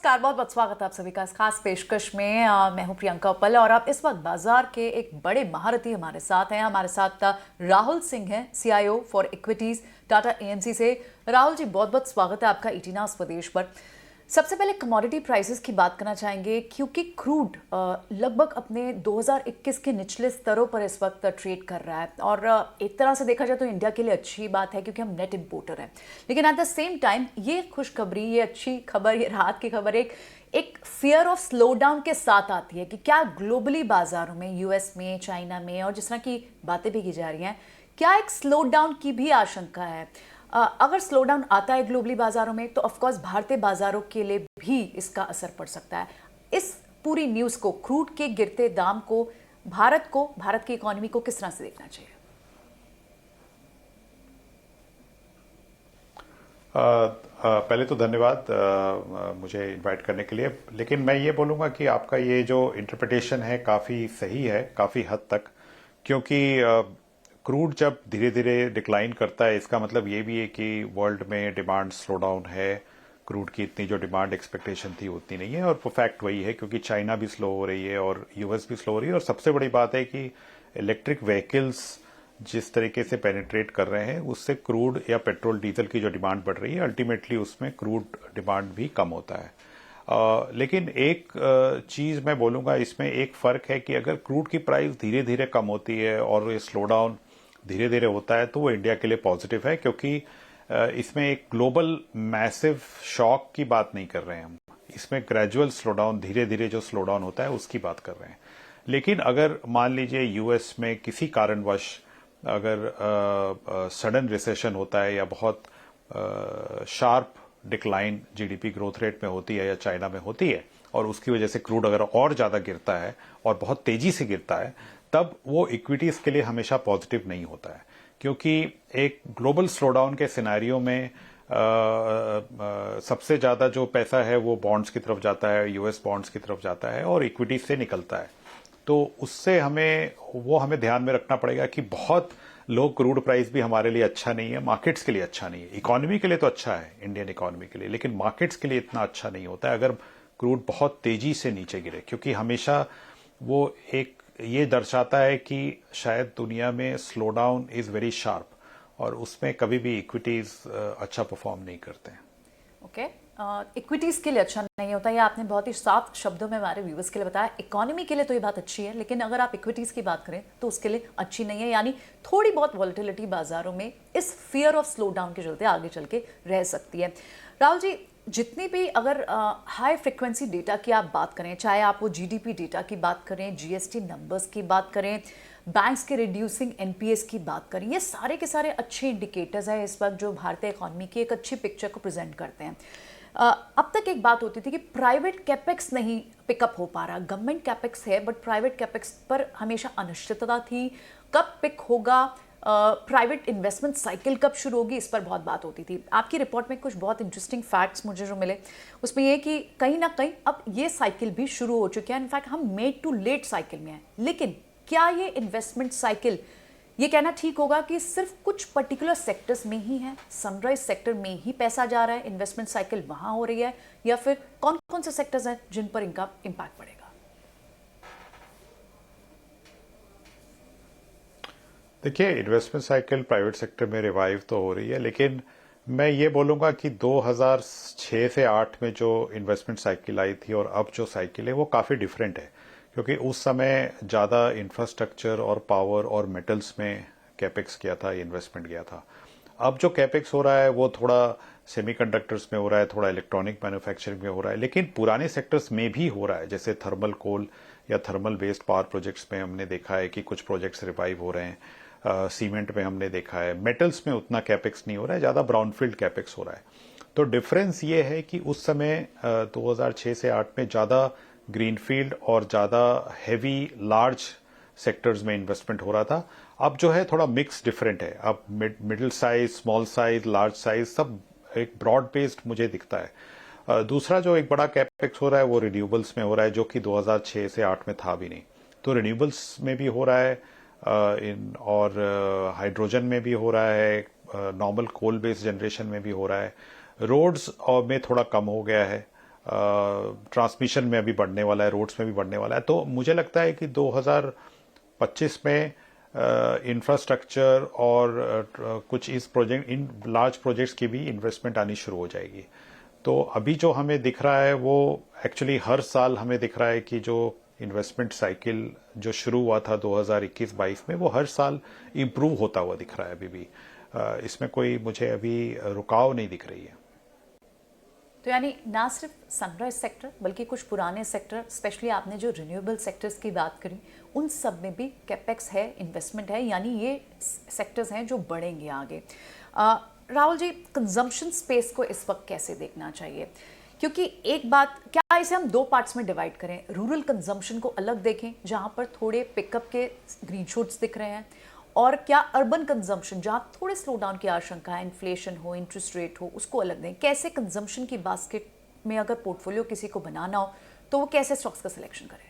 नमस्कार, बहुत बहुत स्वागत है आप सभी का इस खास पेशकश में। मैं हूं प्रियंका उपल और आप इस वक्त बाजार के एक बड़े महारथी हमारे साथ हैं। हमारे साथ राहुल सिंह हैं, CIO for equities Tata AMC से। राहुल जी, बहुत बहुत स्वागत है आपका ईटीना स्वदेश पर। सबसे पहले कमोडिटी प्राइसेस की बात करना चाहेंगे क्योंकि क्रूड लगभग अपने 2021 के निचले स्तरों पर इस वक्त ट्रेड कर रहा है और एक तरह से देखा जाए तो इंडिया के लिए अच्छी बात है क्योंकि हम नेट इंपोर्टर हैं। लेकिन एट द सेम टाइम ये खुशखबरी, ये अच्छी खबर, ये राहत की खबर एक फियर ऑफ स्लो डाउन के साथ आती है कि क्या ग्लोबली बाजारों में, US में, चाइना में और जिस तरह की बातें भी की जा रही हैं, क्या एक स्लो डाउन की भी आशंका है? अगर स्लो डाउन आता है ग्लोबली बाजारों में तो ऑफकोर्स भारतीय बाजारों के लिए भी इसका असर पड़ सकता है। इस पूरी न्यूज़ को, क्रूड के गिरते दाम को, भारत की इकोनॉमी को किस तरह से देखना चाहिए? पहले तो धन्यवाद मुझे इनवाइट करने के लिए। लेकिन मैं ये बोलूँगा कि आपका ये जो इंटरप्रिटेशन है काफ़ी सही है, काफ़ी हद तक, क्योंकि क्रूड जब धीरे धीरे डिक्लाइन करता है इसका मतलब ये भी है कि वर्ल्ड में डिमांड स्लो डाउन है। क्रूड की इतनी जो डिमांड एक्सपेक्टेशन थी उतनी नहीं है, और वो फैक्ट वही है क्योंकि चाइना भी स्लो हो रही है और US भी स्लो हो रही है। और सबसे बड़ी बात है कि इलेक्ट्रिक व्हीकल्स जिस तरीके से पेनिट्रेट कर रहे हैं उससे क्रूड या पेट्रोल डीजल की जो डिमांड बढ़ रही है, अल्टीमेटली उसमें क्रूड डिमांड भी कम होता है। लेकिन एक चीज मैं बोलूंगा, इसमें एक फर्क है कि अगर क्रूड की प्राइस धीरे धीरे कम होती है और ये स्लो डाउन धीरे धीरे होता है तो वो इंडिया के लिए पॉजिटिव है, क्योंकि इसमें एक ग्लोबल मैसिव शॉक की बात नहीं कर रहे हैं हम। इसमें ग्रेजुअल स्लो डाउन, धीरे धीरे जो स्लो डाउन होता है उसकी बात कर रहे हैं। लेकिन अगर मान लीजिए US में किसी कारणवश अगर सडन रिसेशन होता है या बहुत sharp decline GDP growth rate में होती है या चाइना में होती है और उसकी वजह से क्रूड अगर और ज्यादा गिरता है और बहुत तेजी से गिरता है, तब वो इक्विटीज के लिए हमेशा पॉजिटिव नहीं होता है। क्योंकि एक ग्लोबल स्लो डाउन के सिनेरियो में सबसे ज्यादा जो पैसा है वो बॉन्ड्स की तरफ जाता है, US बॉन्ड्स की तरफ जाता है और इक्विटीज से निकलता है। तो उससे हमें ध्यान में रखना पड़ेगा कि बहुत लो क्रूड प्राइस भी हमारे लिए अच्छा नहीं है, मार्केट्स के लिए अच्छा नहीं है। इकोनॉमी के लिए तो अच्छा है, इंडियन इकोनॉमी के लिए, लेकिन मार्केट्स के लिए इतना अच्छा नहीं होता है अगर क्रूड बहुत तेजी से नीचे गिरे, क्योंकि हमेशा वो एक ये दर्शाता है कि शायद दुनिया में slow down is very sharp और उसमें कभी भी इक्विटीज अच्छा परफॉर्म नहीं करते हैं। ओके, इक्विटीज के लिए अच्छा नहीं होता, ये आपने बहुत ही साफ शब्दों में हमारे व्यूवर्स के लिए बताया। इकोनॉमी के लिए तो ये बात अच्छी है, लेकिन अगर आप इक्विटीज की बात करें तो उसके लिए अच्छी नहीं है। यानी थोड़ी बहुत वॉलेटिलिटी बाजारों में इस फियर ऑफ स्लो डाउन के चलते आगे चल के रह सकती है। राहुल जी, जितनी भी अगर हाई फ्रिक्वेंसी डेटा की आप बात करें, चाहे आप वो GDP डेटा की बात करें, GST नंबर्स की बात करें, बैंक्स के रिड्यूसिंग NPS की बात करें, ये सारे के सारे अच्छे इंडिकेटर्स हैं इस वक्त जो भारतीय इकोनॉमी की एक अच्छी पिक्चर को प्रेजेंट करते हैं। अब तक एक बात होती थी कि प्राइवेट कैपेक्स नहीं पिकअप हो पा रहा, गवर्नमेंट कैपेक्स है बट प्राइवेट कैपेक्स पर हमेशा अनिश्चितता थी। कब पिक होगा, प्राइवेट इन्वेस्टमेंट साइकिल कब शुरू होगी, इस पर बहुत बात होती थी। आपकी रिपोर्ट में कुछ बहुत इंटरेस्टिंग फैक्ट्स मुझे जो मिले उसमें ये कि कहीं ना कहीं अब ये साइकिल भी शुरू हो चुकी है। इनफैक्ट हम मेड टू लेट साइकिल में हैं। लेकिन क्या ये इन्वेस्टमेंट साइकिल, ये कहना ठीक होगा कि सिर्फ कुछ पर्टिकुलर सेक्टर्स में ही है, सनराइज सेक्टर में ही पैसा जा रहा है, इन्वेस्टमेंट साइकिल वहां हो रही है, या फिर कौन कौन से सेक्टर्स हैं जिन पर इनका इंपैक्ट पड़ेगा? देखिए, इन्वेस्टमेंट साइकिल प्राइवेट सेक्टर में रिवाइव तो हो रही है, लेकिन मैं ये बोलूंगा कि 2006 से 8 में जो इन्वेस्टमेंट साइकिल आई थी और अब जो साइकिल है वो काफी डिफरेंट है। क्योंकि उस समय ज्यादा इंफ्रास्ट्रक्चर और पावर और मेटल्स में कैपेक्स किया था, इन्वेस्टमेंट किया था। अब जो कैपेक्स हो रहा है वो थोड़ा सेमीकंडक्टर्स में हो रहा है, थोड़ा इलेक्ट्रॉनिक मैन्युफैक्चरिंग में हो रहा है, लेकिन पुराने सेक्टर्स में भी हो रहा है। जैसे थर्मल कोल या थर्मल बेस्ड पावर प्रोजेक्ट्स में हमने देखा है कि कुछ प्रोजेक्ट्स रिवाइव हो रहे हैं। सीमेंट में हमने देखा है। मेटल्स में उतना कैपेक्स नहीं हो रहा है, ज्यादा ब्राउनफील्ड कैपेक्स हो रहा है। तो डिफरेंस ये है कि उस समय 2006 से 8 में ज्यादा ग्रीनफील्ड और ज्यादा हैवी लार्ज सेक्टर्स में इन्वेस्टमेंट हो रहा था। अब जो है थोड़ा मिक्स डिफरेंट है। अब middle size, small size, large size सब एक ब्रॉड बेस्ड मुझे दिखता है। दूसरा जो एक बड़ा कैपेक्स हो रहा है वो रिन्यूएबल्स में हो रहा है, जो कि 2006 से 8 में था भी नहीं। तो रिन्यूएबल्स में भी हो रहा है और हाइड्रोजन में भी हो रहा है, नॉर्मल कोल बेस्ड जनरेशन में भी हो रहा है। रोड्स में थोड़ा कम हो गया है ट्रांसमिशन में अभी बढ़ने वाला है, रोड्स में भी बढ़ने वाला है। तो मुझे लगता है कि 2025 में इंफ्रास्ट्रक्चर और कुछ इन लार्ज प्रोजेक्ट्स की भी इन्वेस्टमेंट आनी शुरू हो जाएगी। तो अभी जो हमें दिख रहा है वो एक्चुअली हर साल हमें दिख रहा है कि जो इन्वेस्टमेंट साइकिल जो शुरू हुआ था 2021-22 में, वो हर साल इम्प्रूव होता हुआ दिख रहा है अभी भी। इसमें कोई मुझे अभी रुकाव नहीं दिख रही है। तो यानी ना सिर्फ सनराइज सेक्टर बल्कि कुछ पुराने सेक्टर, स्पेशली आपने जो रिन्यूएबल सेक्टर्स की बात करी, उन सब में भी कैपेक्स है, इन्वेस्टमेंट है, यानी ये सेक्टर्स हैं जो बढ़ेंगे आगे। राहुल जी, कंजम्पशन स्पेस को इस वक्त कैसे देखना चाहिए? क्योंकि एक बात, क्या इसे हम दो पार्ट्स में डिवाइड करें? रूरल कंजम्पशन को अलग देखें जहां पर थोड़े पिकअप के ग्रीन शूट्स दिख रहे हैं, और क्या अर्बन कंजम्पशन जहां थोड़े स्लो डाउन की आशंका है, इन्फ्लेशन हो, इंटरेस्ट रेट हो, उसको अलग दें? कैसे कंजम्पशन की बास्केट में अगर पोर्टफोलियो किसी को बनाना हो तो वो कैसे स्टॉक्स का सिलेक्शन करे?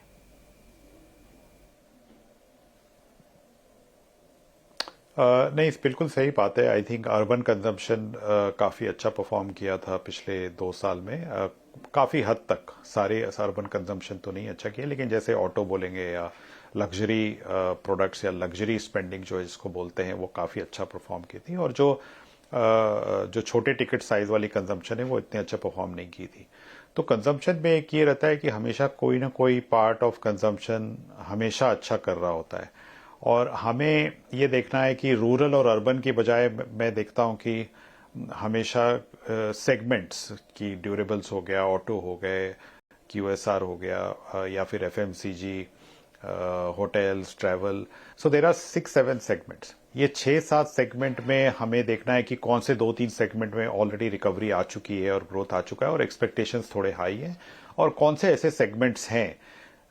नहीं, बिल्कुल सही बात है। आई थिंक अर्बन कंजम्पशन काफ़ी अच्छा परफॉर्म किया था पिछले 2 साल में। काफ़ी हद तक सारे अर्बन कंजम्पशन तो नहीं अच्छा किया, लेकिन जैसे ऑटो बोलेंगे या लग्जरी प्रोडक्ट्स या लग्जरी स्पेंडिंग जो इसको बोलते हैं, वो काफ़ी अच्छा परफॉर्म की थी। और जो छोटे टिकट साइज वाली कंजम्पशन है वो इतने अच्छा परफॉर्म नहीं की थी। तो कंजम्पशन में एक ये रहता है कि हमेशा कोई ना कोई पार्ट ऑफ कंजम्पशन हमेशा अच्छा कर रहा होता है, और हमें ये देखना है कि रूरल और अर्बन की बजाय मैं देखता हूँ कि हमेशा सेगमेंट्स की, ड्यूरेबल्स हो गया, ऑटो हो गए, क्यूएसआर हो गया, या फिर FMCG, hotels, travel, so there are 6-7 segments. ये 6-7 सेगमेंट में हमें देखना है कि कौन से 2-3 सेगमेंट में ऑलरेडी रिकवरी आ चुकी है और ग्रोथ आ चुका है और एक्सपेक्टेशंस थोड़े हाई हैं, और कौन से ऐसे सेगमेंट्स हैं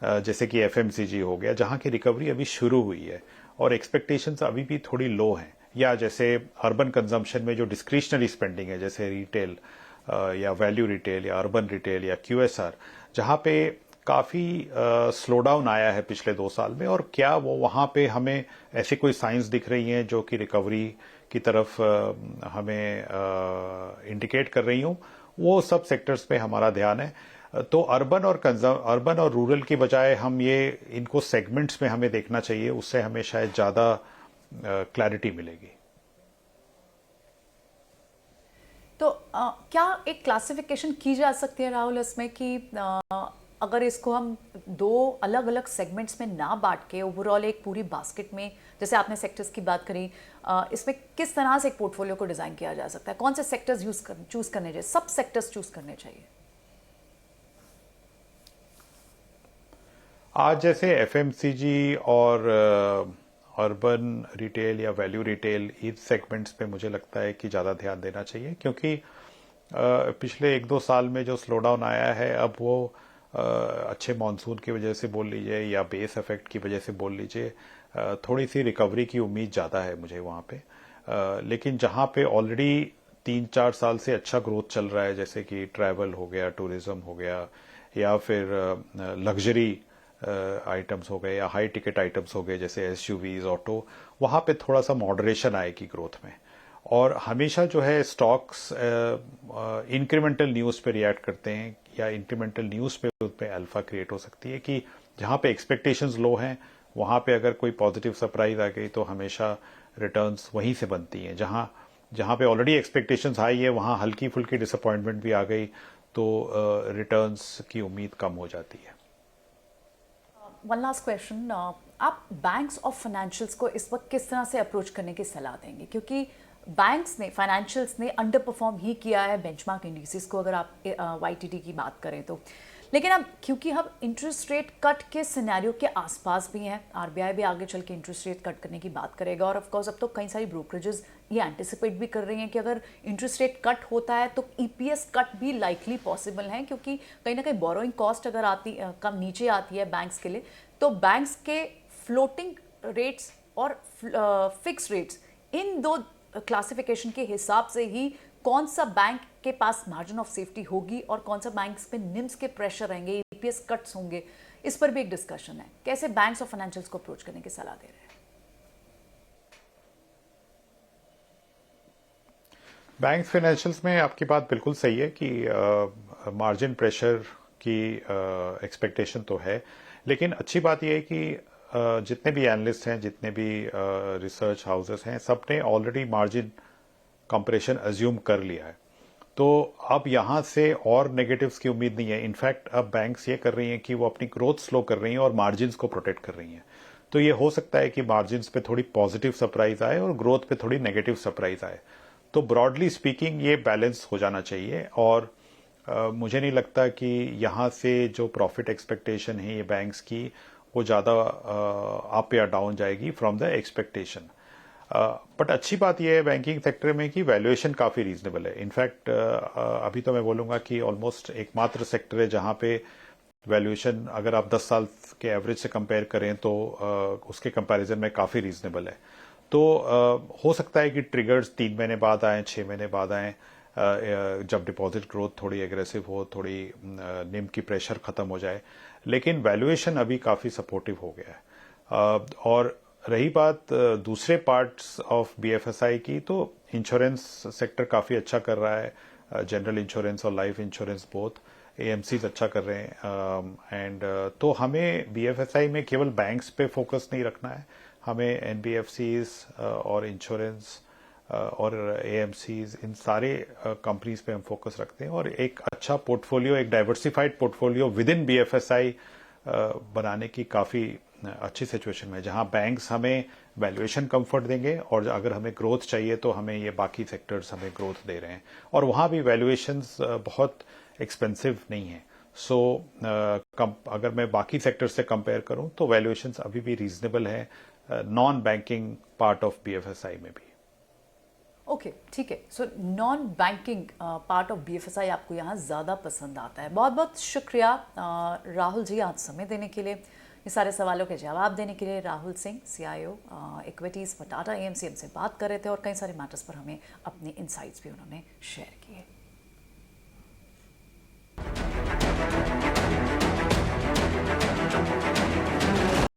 जैसे कि एफएमसीजी हो गया जहां की रिकवरी अभी शुरू हुई है और एक्सपेक्टेशंस अभी भी थोड़ी लो हैं, या जैसे अर्बन कंजम्पशन में जो डिस्क्रिशनरी स्पेंडिंग है जैसे रिटेल या वैल्यू रिटेल या अर्बन रिटेल या क्यूएसआर, जहां पे काफ़ी स्लो डाउन आया है पिछले 2 साल में, और क्या वो वहाँ पे हमें ऐसी कोई साइंस दिख रही हैं जो कि रिकवरी की तरफ हमें इंडिकेट कर रही हूँ, वो सब सेक्टर्स पे हमारा ध्यान है। तो अर्बन और रूरल की बजाय हम ये इनको सेगमेंट्स में हमें देखना चाहिए, उससे हमें शायद ज़्यादा क्लैरिटी मिलेगी। तो क्या एक क्लासिफिकेशन की जा सकती है राहुल इसमें कि अगर इसको हम दो अलग अलग सेगमेंट्स में ना बांट के ओवरऑल एक पूरी बास्केट में, जैसे आपने सेक्टर्स की बात करी, इसमें किस तरह से एक पोर्टफोलियो को डिजाइन किया जा सकता है? कौन से सेक्टर्स चूज करने चाहिए? सब सेक्टर्स चूज करने चाहिए? आज जैसे एफएमसीजी और अर्बन रिटेल या वैल्यू रिटेल, इन सेगमेंट्स पे मुझे लगता है कि ज़्यादा ध्यान देना चाहिए, क्योंकि पिछले 1-2 साल में जो स्लो डाउन आया है, अब वो अच्छे मानसून की वजह से बोल लीजिए या बेस इफेक्ट की वजह से बोल लीजिए, थोड़ी सी रिकवरी की उम्मीद ज़्यादा है मुझे वहाँ पे। लेकिन जहाँ पे ऑलरेडी 3-4 साल से अच्छा ग्रोथ चल रहा है, जैसे कि ट्रैवल हो गया, टूरिज्म हो गया, या फिर लग्जरी आइटम्स हो गए या हाई टिकट आइटम्स हो गए जैसे एसयूवीज, ऑटो, वहाँ पे थोड़ा सा मॉडरेशन आएगी ग्रोथ में। और हमेशा जो है स्टॉक्स इंक्रीमेंटल न्यूज़ पे रिएक्ट करते हैं, या इंक्रीमेंटल न्यूज़ पे उन पे अल्फा क्रिएट हो सकती है कि जहाँ पे एक्सपेक्टेशंस लो हैं वहाँ पे अगर कोई पॉजिटिव सरप्राइज आ गई तो हमेशा रिटर्न्स वहीं से बनती हैं। जहाँ जहाँ पे ऑलरेडी एक्सपेक्टेशंस हाई है वहाँ हल्की फुल्की डिसअपॉइंटमेंट भी आ गई तो रिटर्न्स की उम्मीद कम हो जाती है। वन लास्ट क्वेश्चन, आप बैंक्स और फाइनेंशियल्स को इस वक्त किस तरह से अप्रोच करने की सलाह देंगे? क्योंकि बैंक्स ने, फाइनेंशियल्स ने अंडर परफॉर्म ही किया है बेंचमार्क इंडिसेस को, अगर आप वाईटीडी की बात करें तो। लेकिन अब क्योंकि हम इंटरेस्ट रेट कट के सिनेरियो के आसपास भी हैं, आरबीआई भी आगे चल के इंटरेस्ट रेट कट करने की बात करेगा, और ऑफ कोर्स अब तो कई सारी ब्रोकरेजेस ये एंटिसिपेट भी कर रही हैं कि अगर इंटरेस्ट रेट कट होता है तो ईपीएस कट भी लाइकली पॉसिबल है, क्योंकि कहीं ना कहीं बोरोइंग कॉस्ट अगर कम नीचे आती है बैंक्स के लिए, तो बैंक्स के फ्लोटिंग रेट्स और फिक्स रेट्स, इन दो क्लासिफिकेशन के हिसाब से ही कौन सा बैंक के पास मार्जिन ऑफ सेफ्टी होगी और कौन सा बैंक्स पे निम्स के प्रेशर रहेंगे, ईपीएस कट्स होंगे, इस पर भी एक डिस्कशन है। कैसे बैंक्स और फाइनेंशियल्स को अप्रोच करने की सलाह दे रहे हैं? बैंक्स फाइनेंशियल्स में आपकी बात बिल्कुल सही है कि मार्जिन प्रेशर की एक्सपेक्टेशन तो है, लेकिन अच्छी बात यह है कि जितने भी एनालिस्ट हैं, जितने भी रिसर्च हाउसेस हैं, सबने ऑलरेडी मार्जिन कंप्रेशन अज्यूम कर लिया है। तो अब यहां से और नेगेटिव्स की उम्मीद नहीं है। इनफैक्ट अब बैंक्स ये कर रही हैं कि वो अपनी ग्रोथ स्लो कर रही हैं और मार्जिन्स को प्रोटेक्ट कर रही हैं। तो ये हो सकता है कि मार्जिन्स पे थोड़ी पॉजिटिव सरप्राइज आए और ग्रोथ पे थोड़ी नेगेटिव सरप्राइज आए। तो ब्रॉडली स्पीकिंग ये बैलेंस हो जाना चाहिए, और मुझे नहीं लगता कि यहाँ से जो प्रॉफिट एक्सपेक्टेशन है ये बैंक्स की, वो ज़्यादा अप या डाउन जाएगी फ्रॉम द एक्सपेक्टेशन। बट अच्छी बात यह है बैंकिंग सेक्टर में कि वैल्यूएशन काफ़ी रीजनेबल है। इनफैक्ट अभी तो मैं बोलूँगा कि ऑलमोस्ट एकमात्र सेक्टर है जहाँ पे वैल्यूएशन अगर आप 10 साल के एवरेज से कंपेयर करें तो उसके कंपैरिजन में काफ़ी रीजनेबल है। तो हो सकता है कि ट्रिगर्स 3 महीने बाद आए, 6 महीने बाद आए, जब डिपॉजिट ग्रोथ थोड़ी एग्रेसिव हो, थोड़ी निम की प्रेशर खत्म हो जाए, लेकिन वैल्यूएशन अभी काफ़ी सपोर्टिव हो गया है। और रही बात दूसरे पार्ट्स ऑफ बीएफएसआई की, तो इंश्योरेंस सेक्टर काफ़ी अच्छा कर रहा है, जनरल इंश्योरेंस और लाइफ इंश्योरेंस बोथ। एएमसीज अच्छा कर रहे हैं, एंड तो हमें बीएफएसआई में केवल बैंक्स पे फोकस नहीं रखना है, हमें एनबीएफसीज और इंश्योरेंस और एएमसीज, इन सारे कंपनीज पे हम फोकस रखते हैं, और एक अच्छा पोर्टफोलियो, एक diversified portfolio with in BFSI बनाने की काफ़ी अच्छी सिचुएशन में, जहां बैंक्स हमें वैल्यूएशन कंफर्ट देंगे और अगर हमें ग्रोथ चाहिए तो हमें ये बाकी सेक्टर्स हमें ग्रोथ दे रहे हैं, और वहां भी वैल्यूएशंस बहुत एक्सपेंसिव नहीं है। सो अगर मैं बाकी सेक्टर से कंपेयर करूं तो वैल्यूएशंस अभी भी रीजनेबल है non banking part of BFSI में भी। ओके, ठीक है। So non banking part of BFSI आपको यहाँ ज़्यादा पसंद आता है। बहुत बहुत शुक्रिया राहुल जी, आज समय देने के लिए, ये सारे सवालों के जवाब देने के लिए। Rahul Singh, CIO equities Tata AMC से बात कर रहे थे और कई सारे मैटर्स पर हमें अपने इनसाइट्स भी उन्होंने शेयर किए।